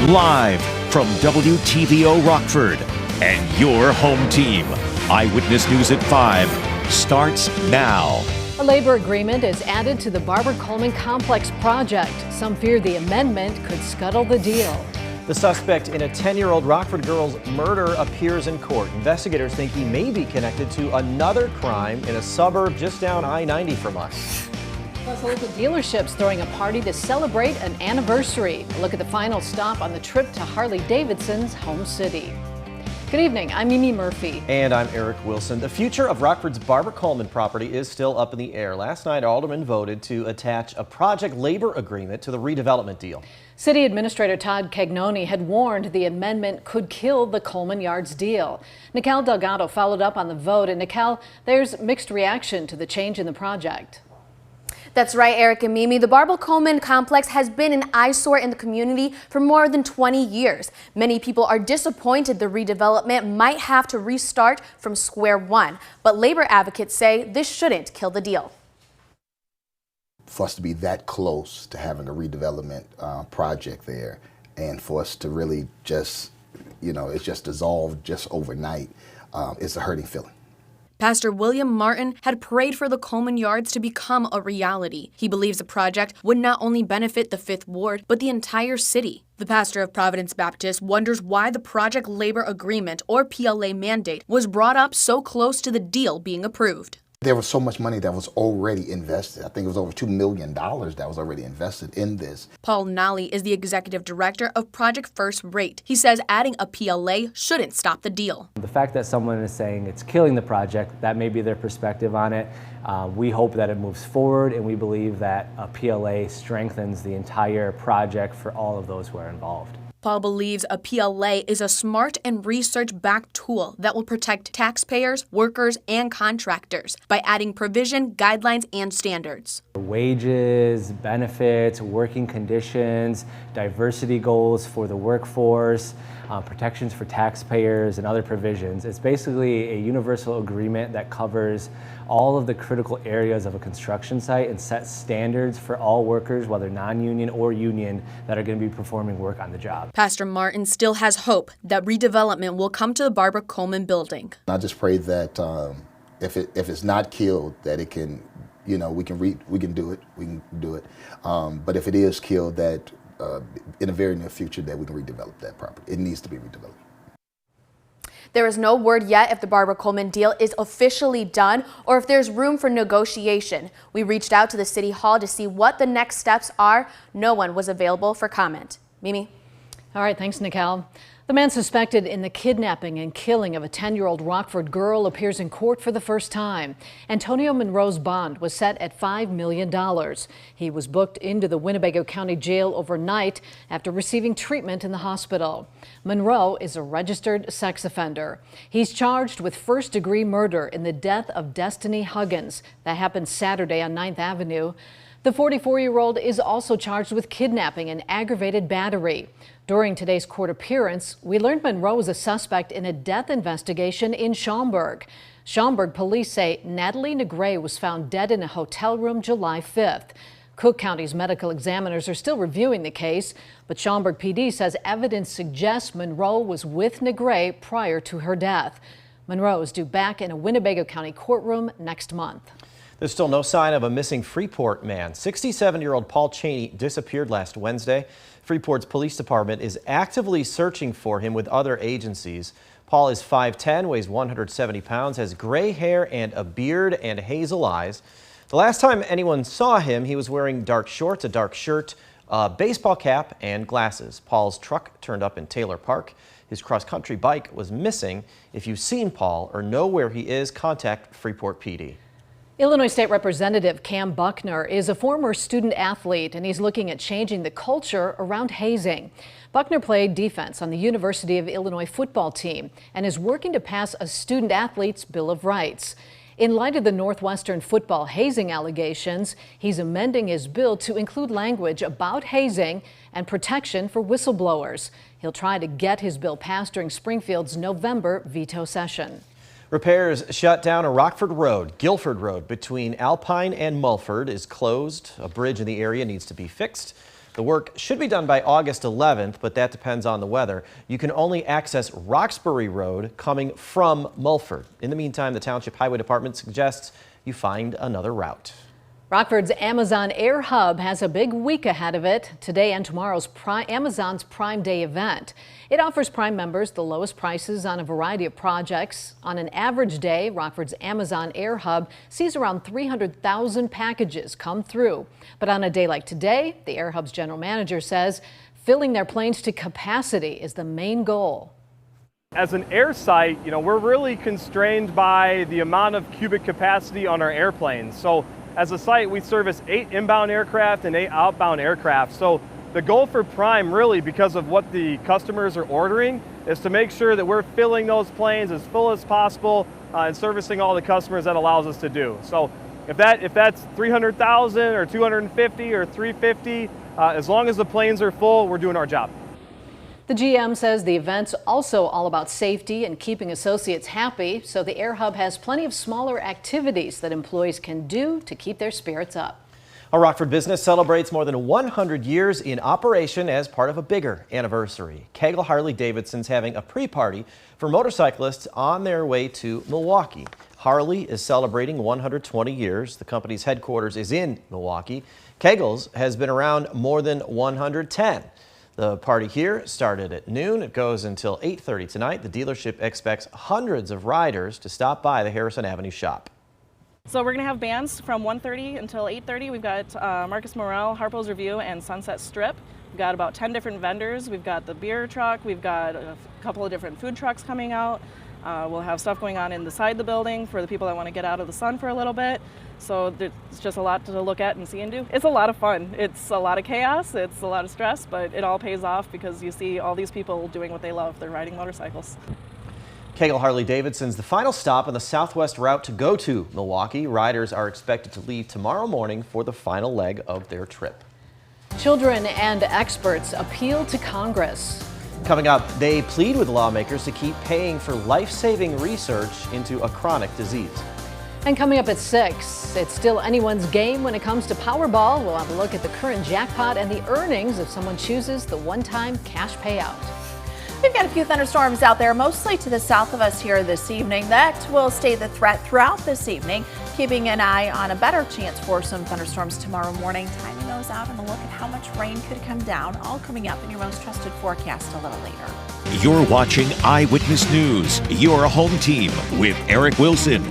Live from WTVO Rockford and your home team. Eyewitness News at 5 starts now. A labor agreement is added to the Barber-Coleman Complex project. Some fear the amendment could scuttle the deal. The suspect in a 10-year-old Rockford girl's murder appears in court. Investigators think he may be connected to another crime in a suburb just down I-90 from us. Plus, local dealerships throwing a party to celebrate an anniversary. A look at the final stop on the trip to Harley-Davidson's home city. Good evening, I'm Mimi Murphy. And I'm Eric Wilson. The future of Rockford's Barber-Coleman property is still up in the air. Last night, aldermen voted to attach a project labor agreement to the redevelopment deal. City Administrator Todd Cagnoni had warned the amendment could kill the Coleman Yards deal. Nikhil Delgado followed up on the vote, and Nikhil, there's mixed reaction to the change in the project. That's right, Eric and Mimi. The Barber-Coleman complex has been an eyesore in the community for more than 20 years. Many people are disappointed the redevelopment might have to restart from square one. But labor advocates say this shouldn't kill the deal. For us to be that close to having a redevelopment project there, and for us to really just, it's just dissolved just overnight, it's a hurting feeling. Pastor William Martin had prayed for the Coleman Yards to become a reality. He believes the project would not only benefit the 5th Ward, but the entire city. The pastor of Providence Baptist wonders why the Project Labor Agreement, or PLA mandate, was brought up so close to the deal being approved. There was so much money that was already invested. I think it was over $2 million that was already invested in this. Paul Nally is the executive director of Project First Rate. He says adding a PLA shouldn't stop the deal. The fact that someone is saying it's killing the project, that may be their perspective on it. We hope that it moves forward, and we believe that a PLA strengthens the entire project for all of those who are involved. Paul believes a PLA is a smart and research-backed tool that will protect taxpayers, workers, and contractors by adding provision, guidelines, and standards. Wages, benefits, working conditions, diversity goals for the workforce, protections for taxpayers, and other provisions. It's basically a universal agreement that covers all of the critical areas of a construction site and sets standards for all workers, whether non-union or union, that are going to be performing work on the job. Pastor Martin still has hope that redevelopment will come to the Barber-Coleman building. I just pray that if it's not killed, that it can, we can do it. But if it is killed, that in the very near future, that we can redevelop that property. It needs to be redeveloped. There is no word yet if the Barber-Coleman deal is officially done or if there's room for negotiation. We reached out to the City Hall to see what the next steps are. No one was available for comment. Mimi? All right, thanks, Nikhil. The man suspected in the kidnapping and killing of a 10-year-old Rockford girl appears in court for the first time. Antonio Monroe's bond was set at $5 million. He was booked into the Winnebago County Jail overnight after receiving treatment in the hospital. Monroe is a registered sex offender. He's charged with first-degree murder in the death of Destiny Huggins. That happened Saturday on 9th Avenue. The 44-year-old is also charged with kidnapping and aggravated battery. During today's court appearance, we learned Monroe was a suspect in a death investigation in Schaumburg. Schaumburg police say Natalie Negre was found dead in a hotel room July 5th. Cook County's medical examiners are still reviewing the case, but Schaumburg PD says evidence suggests Monroe was with Negre prior to her death. Monroe is due back in a Winnebago County courtroom next month. There's still no sign of a missing Freeport man. 67-year-old Paul Cheney disappeared last Wednesday. Freeport's police department is actively searching for him with other agencies. Paul is 5'10", weighs 170 pounds, has gray hair and a beard and hazel eyes. The last time anyone saw him, he was wearing dark shorts, a dark shirt, a baseball cap, and glasses. Paul's truck turned up in Taylor Park. His cross-country bike was missing. If you've seen Paul or know where he is, contact Freeport PD. Illinois State Representative Cam Buckner is a former student athlete, and he's looking at changing the culture around hazing. Buckner played defense on the University of Illinois football team and is working to pass a student athlete's Bill of Rights. In light of the Northwestern football hazing allegations, he's amending his bill to include language about hazing and protection for whistleblowers. He'll try to get his bill passed during Springfield's November veto session. Repairs shut down a Rockford Road. Guilford Road between Alpine and Mulford is closed. A bridge in the area needs to be fixed. The work should be done by August 11th, but that depends on the weather. You can only access Roxbury Road coming from Mulford. In the meantime, the Township Highway Department suggests you find another route. Rockford's Amazon Air Hub has a big week ahead of it. Today and tomorrow's Amazon's Prime Day event. It offers Prime members the lowest prices on a variety of projects. On an average day, Rockford's Amazon Air Hub sees around 300,000 packages come through. But on a day like today, the Air Hub's general manager says filling their planes to capacity is the main goal. As an air site, we're really constrained by the amount of cubic capacity on our airplanes. So as a site, we service 8 inbound aircraft and 8 outbound aircraft. So the goal for Prime, really, because of what the customers are ordering, is to make sure that we're filling those planes as full as possible and servicing all the customers that allows us to do. So if that's 300,000 or 250 or 350, as long as the planes are full, we're doing our job. The GM says the event's also all about safety and keeping associates happy, so the Air Hub has plenty of smaller activities that employees can do to keep their spirits up. A Rockford business celebrates more than 100 years in operation as part of a bigger anniversary. Kegel Harley-Davidson's having a pre-party for motorcyclists on their way to Milwaukee. Harley is celebrating 120 years. The company's headquarters is in Milwaukee. Kegel's has been around more than 110. The party here started at noon. It goes until 8:30 tonight. The dealership expects hundreds of riders to stop by the Harrison Avenue shop. So we're going to have bands from 1:30 until 8:30. We've got Marcus Morel, Harpo's Review, and Sunset Strip. We've got about 10 different vendors. We've got the beer truck. We've got a couple of different food trucks coming out. We'll have stuff going on inside the building for the people that want to get out of the sun for a little bit. So it's just a lot to look at and see and do. It's a lot of fun. It's a lot of chaos. It's a lot of stress, but it all pays off because you see all these people doing what they love. They're riding motorcycles. Kegel Harley-Davidson's the final stop on the southwest route to go to Milwaukee. Riders are expected to leave tomorrow morning for the final leg of their trip. Children and experts appeal to Congress. Coming up, they plead with lawmakers to keep paying for life-saving research into a chronic disease. And coming up at 6, it's still anyone's game when it comes to Powerball. We'll have a look at the current jackpot and the earnings if someone chooses the one-time cash payout. We've got a few thunderstorms out there, mostly to the south of us here this evening. That will stay the threat throughout this evening, keeping an eye on a better chance for some thunderstorms tomorrow morning. Timing those out and a look at how much rain could come down, all coming up in your most trusted forecast a little later. You're watching Eyewitness News, your home team with Eric Wilson,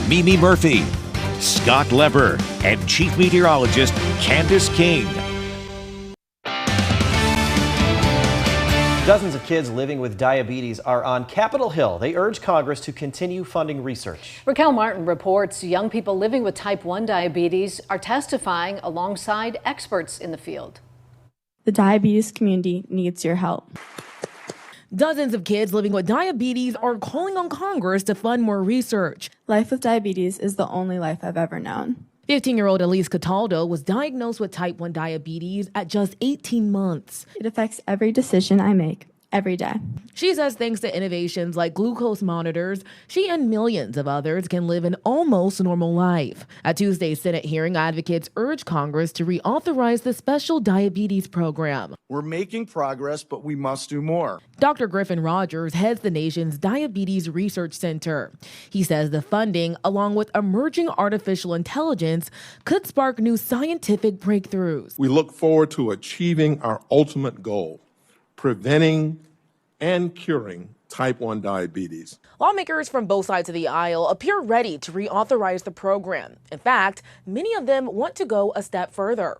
Mimi Murphy, Scott Leber, and Chief Meteorologist Candace King. Dozens of kids living with diabetes are on Capitol Hill. They urge Congress to continue funding research. Raquel Martin reports young people living with type 1 diabetes are testifying alongside experts in the field. The diabetes community needs your help. Dozens of kids living with diabetes are calling on Congress to fund more research. Life with diabetes is the only life I've ever known. 15-year-old Elise Cataldo was diagnosed with type 1 diabetes at just 18 months. It affects every decision I make, every day. She says thanks to innovations like glucose monitors, she and millions of others can live an almost normal life. At Tuesday's Senate hearing, advocates urge Congress to reauthorize the special diabetes program. We're making progress, but we must do more. Dr. Griffin Rogers heads the nation's Diabetes Research Center. He says the funding, along with emerging artificial intelligence, could spark new scientific breakthroughs. We look forward to achieving our ultimate goal, preventing and curing type 1 diabetes. Lawmakers from both sides of the aisle appear ready to reauthorize the program. In fact, many of them want to go a step further.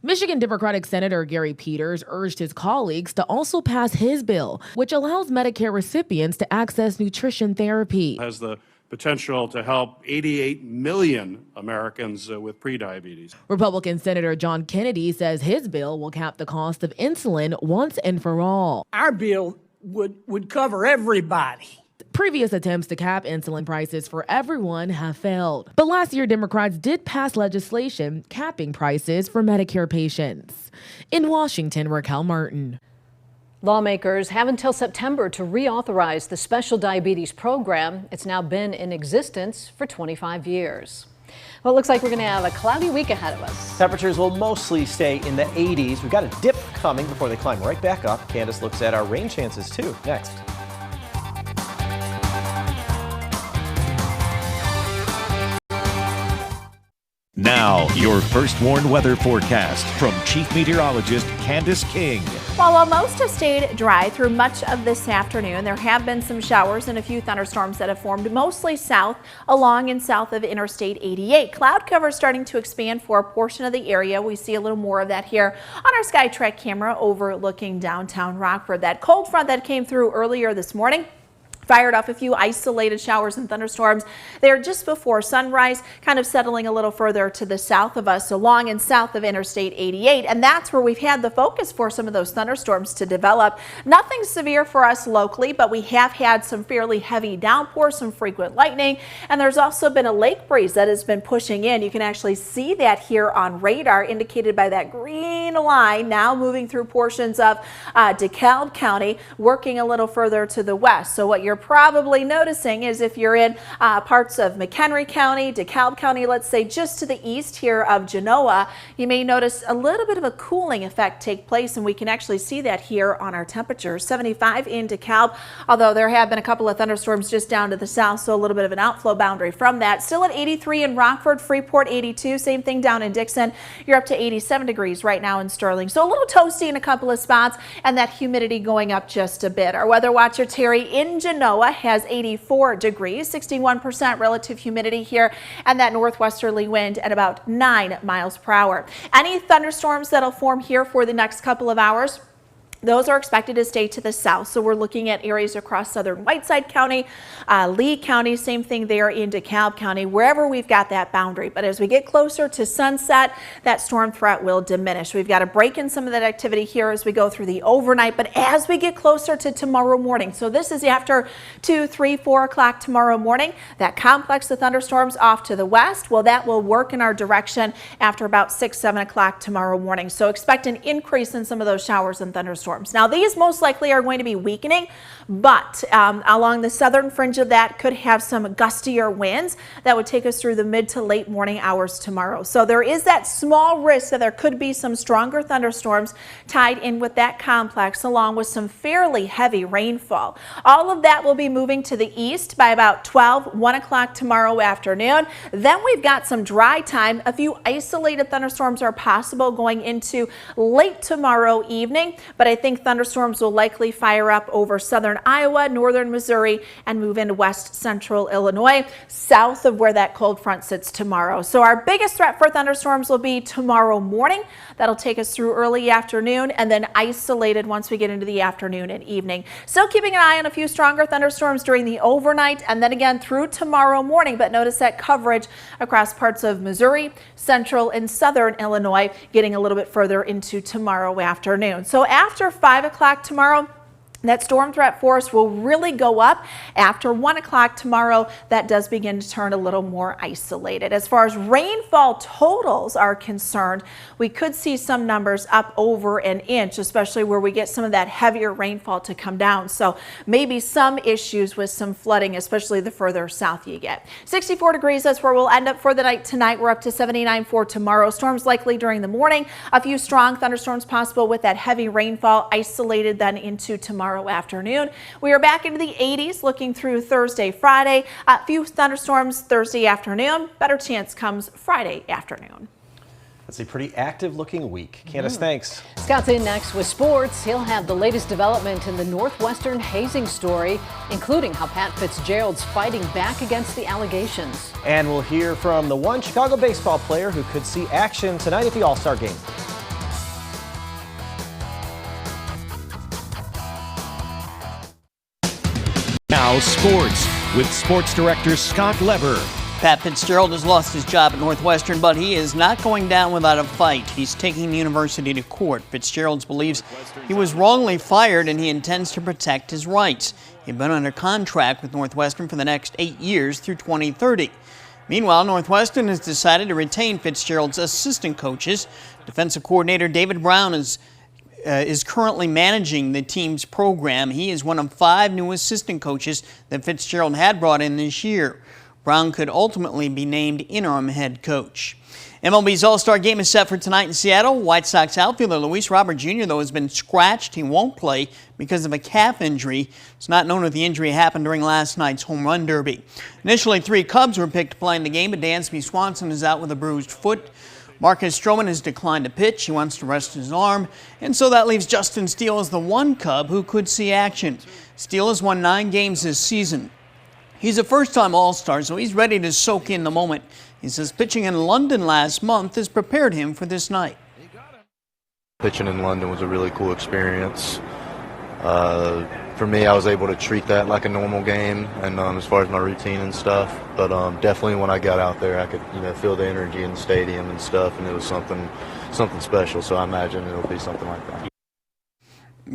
Michigan Democratic Senator Gary Peters urged his colleagues to also pass his bill, which allows Medicare recipients to access nutrition therapy. Has the potential to help 88 million Americans with prediabetes. Republican Senator John Kennedy says his bill will cap the cost of insulin once and for all. Our bill would cover everybody. Previous attempts to cap insulin prices for everyone have failed. But last year, Democrats did pass legislation capping prices for Medicare patients. In Washington, Raquel Martin. Lawmakers have until September to reauthorize the special diabetes program. It's now been in existence for 25 years. Well, it looks like we're going to have a cloudy week ahead of us. Temperatures will mostly stay in the 80s. We've got a dip coming before they climb right back up. Candace looks at our rain chances too next. Now, your first warned weather forecast from Chief Meteorologist Candace King. While most have stayed dry through much of this afternoon, there have been some showers and a few thunderstorms that have formed mostly south along and south of Interstate 88. Cloud cover starting to expand for a portion of the area. We see a little more of that here on our SkyTrack camera overlooking downtown Rockford. That cold front that came through earlier this morning fired off a few isolated showers and thunderstorms there just before sunrise, kind of settling a little further to the south of us along and south of Interstate 88. And that's where we've had the focus for some of those thunderstorms to develop. Nothing severe for us locally, but we have had some fairly heavy downpours, some frequent lightning, and there's also been a lake breeze that has been pushing in. You can actually see that here on radar, indicated by that green line now moving through portions of DeKalb County, working a little further to the west. So what you're probably noticing is if you're in parts of McHenry County, DeKalb County, let's say just to the east here of Genoa, you may notice a little bit of a cooling effect take place, and we can actually see that here on our temperatures. 75 in DeKalb, although there have been a couple of thunderstorms just down to the south, so a little bit of an outflow boundary from that. Still at 83 in Rockford, Freeport 82, same thing down in Dixon. You're up to 87 degrees right now in Sterling, so a little toasty in a couple of spots, and that humidity going up just a bit. Our weather watcher Terry in Genoa has 84 degrees, 61% relative humidity here, and that northwesterly wind at about 9 miles per hour. Any thunderstorms that'll form here for the next couple of hours, those are expected to stay to the south. So we're looking at areas across southern Whiteside County, Lee County, same thing there in DeKalb County, wherever we've got that boundary. But as we get closer to sunset, that storm threat will diminish. We've got a break in some of that activity here as we go through the overnight. But as we get closer to tomorrow morning, so this is after 2, 3, 4 o'clock tomorrow morning, that complex of thunderstorms off to the west, well, that will work in our direction after about 6, 7 o'clock tomorrow morning. So expect an increase in some of those showers and thunderstorms. Now, these most likely are going to be weakening, but along the southern fringe of that could have some gustier winds that would take us through the mid to late morning hours tomorrow. So there is that small risk that there could be some stronger thunderstorms tied in with that complex, along with some fairly heavy rainfall. All of that will be moving to the east by about 12, 1 o'clock tomorrow afternoon. Then we've got some dry time. A few isolated thunderstorms are possible going into late tomorrow evening, but I think thunderstorms will likely fire up over southern Iowa, northern Missouri, and move into west central Illinois, south of where that cold front sits tomorrow. So our biggest threat for thunderstorms will be tomorrow morning. That'll take us through early afternoon and then isolated once we get into the afternoon and evening. Still keeping an eye on a few stronger thunderstorms during the overnight and then again through tomorrow morning. But notice that coverage across parts of Missouri, central and southern Illinois, getting a little bit further into tomorrow afternoon. So after 5 o'clock tomorrow, that storm threat force will really go up. After 1 o'clock tomorrow, that does begin to turn a little more isolated. As far as rainfall totals are concerned, we could see some numbers up over an inch, especially where we get some of that heavier rainfall to come down. So maybe some issues with some flooding, especially the further south you get. 64 degrees, that's where we'll end up for the night tonight. We're up to 79 for tomorrow. Storms likely during the morning. A few strong thunderstorms possible with that heavy rainfall isolated then into tomorrow afternoon. We are back into the 80s looking through Thursday, Friday. A few thunderstorms Thursday afternoon. Better chance comes Friday afternoon. That's a pretty active looking week. Candace, thanks. Scott's in next with sports. He'll have the latest development in the Northwestern hazing story, including how Pat Fitzgerald's fighting back against the allegations. And we'll hear from the one Chicago baseball player who could see action tonight at the All-Star game. Now sports with sports director Scott Leber. Pat Fitzgerald has lost his job at Northwestern, but he is not going down without a fight. He's taking the university to court. Fitzgerald believes he was wrongly fired and he intends to protect his rights. He'd been under contract with Northwestern for the next 8 years through 2030. Meanwhile, Northwestern has decided to retain Fitzgerald's assistant coaches. Defensive coordinator David Brown is currently managing the team's program. He is one of 5 new assistant coaches that Fitzgerald had brought in this year. Brown could ultimately be named interim head coach. MLB's All-Star Game is set for tonight in Seattle. White Sox outfielder Luis Robert Jr., though, has been scratched. He won't play because of a calf injury. It's not known if the injury happened during last night's home run derby. Initially, 3 Cubs were picked to play in the game, but Dansby Swanson is out with a bruised foot. Marcus Stroman has declined to pitch. He wants to rest his arm, and so that leaves Justin Steele as the one Cub who could see action. Steele has won 9 games this season. He's a first-time All-Star, so he's ready to soak in the moment. He says pitching in London last month has prepared him for this night. Pitching in London was a really cool experience. For me, I was able to treat that like a normal game, and as far as my routine and stuff. But definitely when I got out there, I could feel the energy in the stadium and stuff, and it was something special. So I imagine it'll be something like that.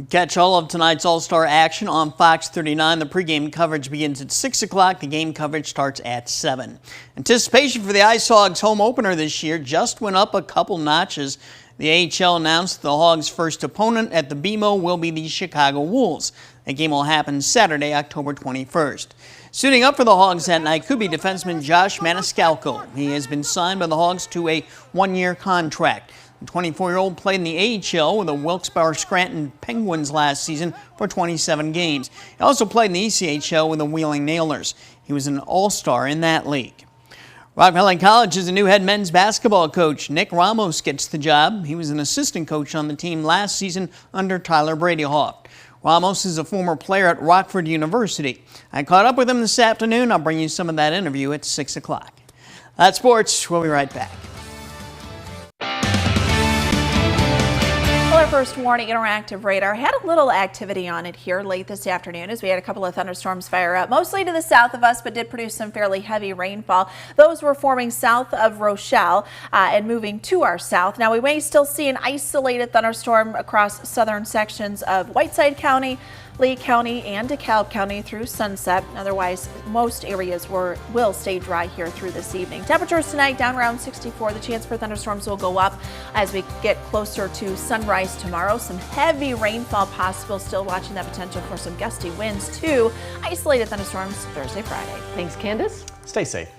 Catch all of tonight's All-Star action on Fox 39. The pregame coverage begins at 6 o'clock. The game coverage starts at 7. Anticipation for the Ice Hogs home opener this year just went up a couple notches. The AHL announced the Hogs' first opponent at the BMO will be the Chicago Wolves. That game will happen Saturday, October 21st. Suiting up for the Hogs that night could be defenseman Josh Maniscalco. He has been signed by the Hogs to a 1-year contract. The 24-year-old played in the AHL with the Wilkes-Barre Scranton Penguins last season for 27 games. He also played in the ECHL with the Wheeling Nailers. He was an all-star in that league. Rock Valley College is a new head men's basketball coach. Nick Ramos gets the job. He was an assistant coach on the team last season under Tyler Bradyhoff. Ramos is a former player at Rockford University. I caught up with him this afternoon. I'll bring you some of that interview at 6 o'clock. That's sports. We'll be right back. Our first warning interactive radar had a little activity on it here late this afternoon as we had a couple of thunderstorms fire up, mostly to the south of us, but did produce some fairly heavy rainfall. Those were forming south of Rochelle and moving to our south. Now we may still see an isolated thunderstorm across southern sections of Whiteside County, Lee County, and DeKalb County through sunset. Otherwise, most areas will stay dry here through this evening. Temperatures tonight down around 64. The chance for thunderstorms will go up as we get closer to sunrise tomorrow. Some heavy rainfall possible. Still watching that potential for some gusty winds too. Isolated thunderstorms Thursday, Friday. Thanks, Candace. Stay safe.